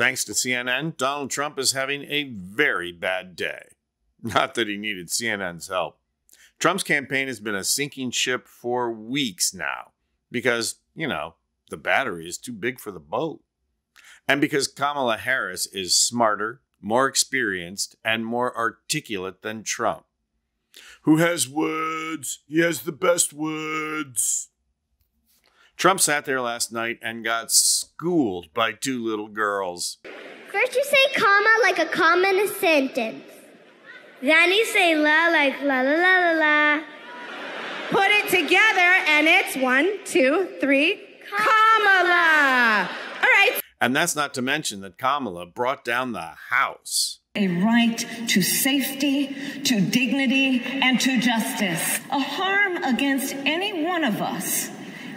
Thanks to CNN, Donald Trump is having a very bad day. Not that he needed CNN's help. Trump's campaign has been a sinking ship for weeks now because, the battery is too big for the boat. And because Kamala Harris is smarter, more experienced, and more articulate than Trump. Who has words? He has the best words. Trump sat there last night and got schooled by two little girls. First you say comma like a comma in a sentence. Then you say la like la la la la la. Put it together and it's 1, 2, 3, Kamala. All right. And that's not to mention that Kamala brought down the House. A right to safety, to dignity, and to justice. A harm against any one of us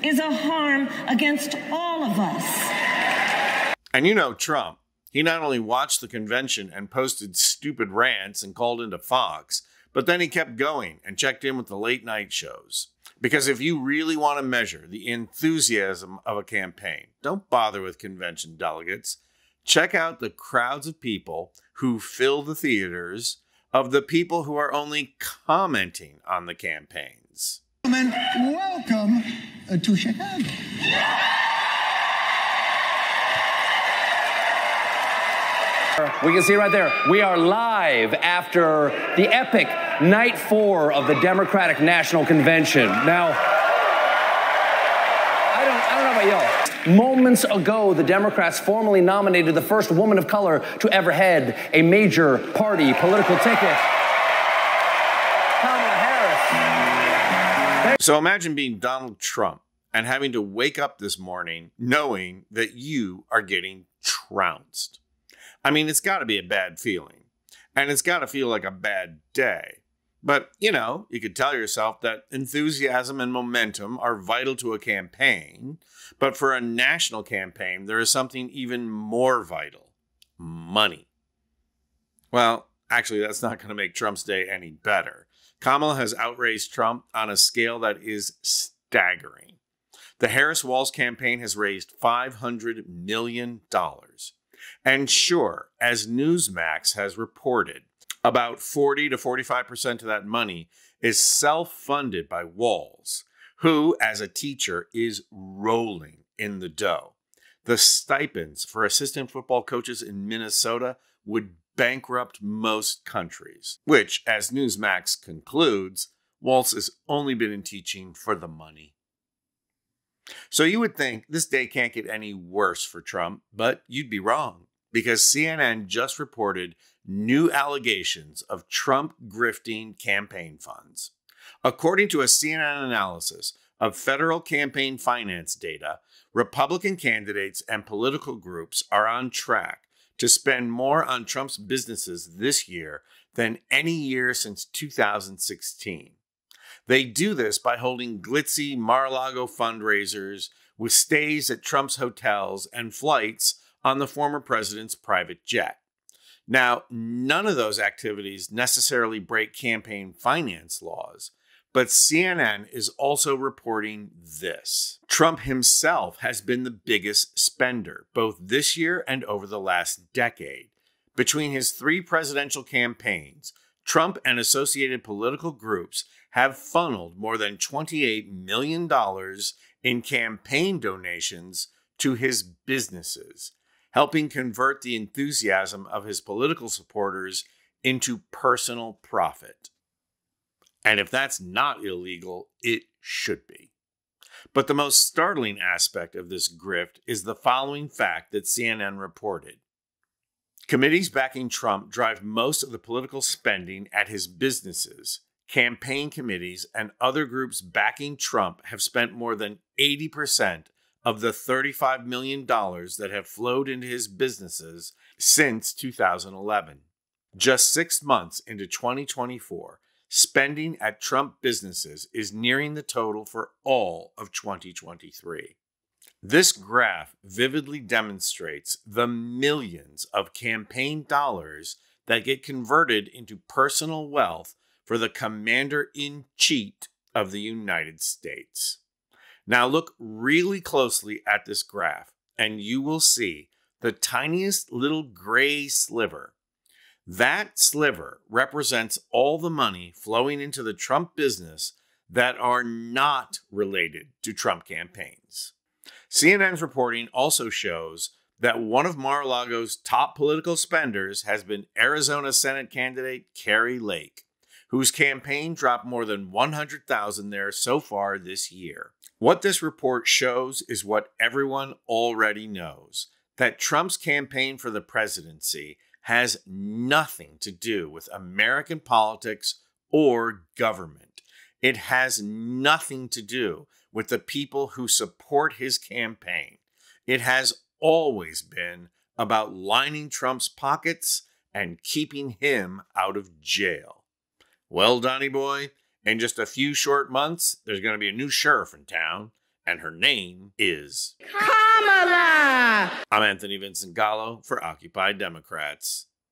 is a harm against all of us. And Trump, he not only watched the convention and posted stupid rants and called into Fox, but then he kept going and checked in with the late night shows. Because if you really want to measure the enthusiasm of a campaign, don't bother with convention delegates. Check out the crowds of people who fill the theaters of the people who are only commenting on the campaigns. Welcome to Chicago. We can see right there, we are live after the epic night 4 of the Democratic National Convention. Now, I don't know about y'all. Moments ago, the Democrats formally nominated the first woman of color to ever head a major party political ticket. Kamala Harris. So imagine being Donald Trump and having to wake up this morning knowing that you are getting trounced. I mean, it's got to be a bad feeling, and it's got to feel like a bad day. But, you could tell yourself that enthusiasm and momentum are vital to a campaign. But for a national campaign, there is something even more vital: money. Well, actually, that's not going to make Trump's day any better. Kamala has outraised Trump on a scale that is staggering. The Harris-Walz campaign has raised $500 million. And sure, as Newsmax has reported, about 40 to 45% of that money is self-funded by Walz, who, as a teacher, is rolling in the dough. The stipends for assistant football coaches in Minnesota would bankrupt most countries, which, as Newsmax concludes, Walz has only been in teaching for the money. So you would think this day can't get any worse for Trump, but you'd be wrong, because CNN just reported new allegations of Trump grifting campaign funds. According to a CNN analysis of federal campaign finance data, Republican candidates and political groups are on track to spend more on Trump's businesses this year than any year since 2016. They do this by holding glitzy Mar-a-Lago fundraisers with stays at Trump's hotels and flights on the former president's private jet. Now, none of those activities necessarily break campaign finance laws, but CNN is also reporting this. Trump himself has been the biggest spender, both this year and over the last decade. Between his 3 presidential campaigns, Trump and associated political groups have funneled more than $28 million in campaign donations to his businesses, helping convert the enthusiasm of his political supporters into personal profit. And if that's not illegal, it should be. But the most startling aspect of this grift is the following fact that CNN reported. Committees backing Trump drive most of the political spending at his businesses. Campaign committees and other groups backing Trump have spent more than 80% of the $35 million that have flowed into his businesses since 2011. Just 6 months into 2024, spending at Trump businesses is nearing the total for all of 2023. This graph vividly demonstrates the millions of campaign dollars that get converted into personal wealth for the commander-in-chief of the United States. Now look really closely at this graph, and you will see the tiniest little gray sliver. That sliver represents all the money flowing into the Trump business that are not related to Trump campaigns. CNN's reporting also shows that one of Mar-a-Lago's top political spenders has been Arizona Senate candidate Kari Lake, whose campaign dropped more than $100,000 there so far this year. What this report shows is what everyone already knows, that Trump's campaign for the presidency has nothing to do with American politics or government. It has nothing to do with the people who support his campaign. It has always been about lining Trump's pockets and keeping him out of jail. Well, Donnie boy, in just a few short months, there's going to be a new sheriff in town, and her name is Kamala! I'm Anthony Vincent Gallo for Occupy Democrats.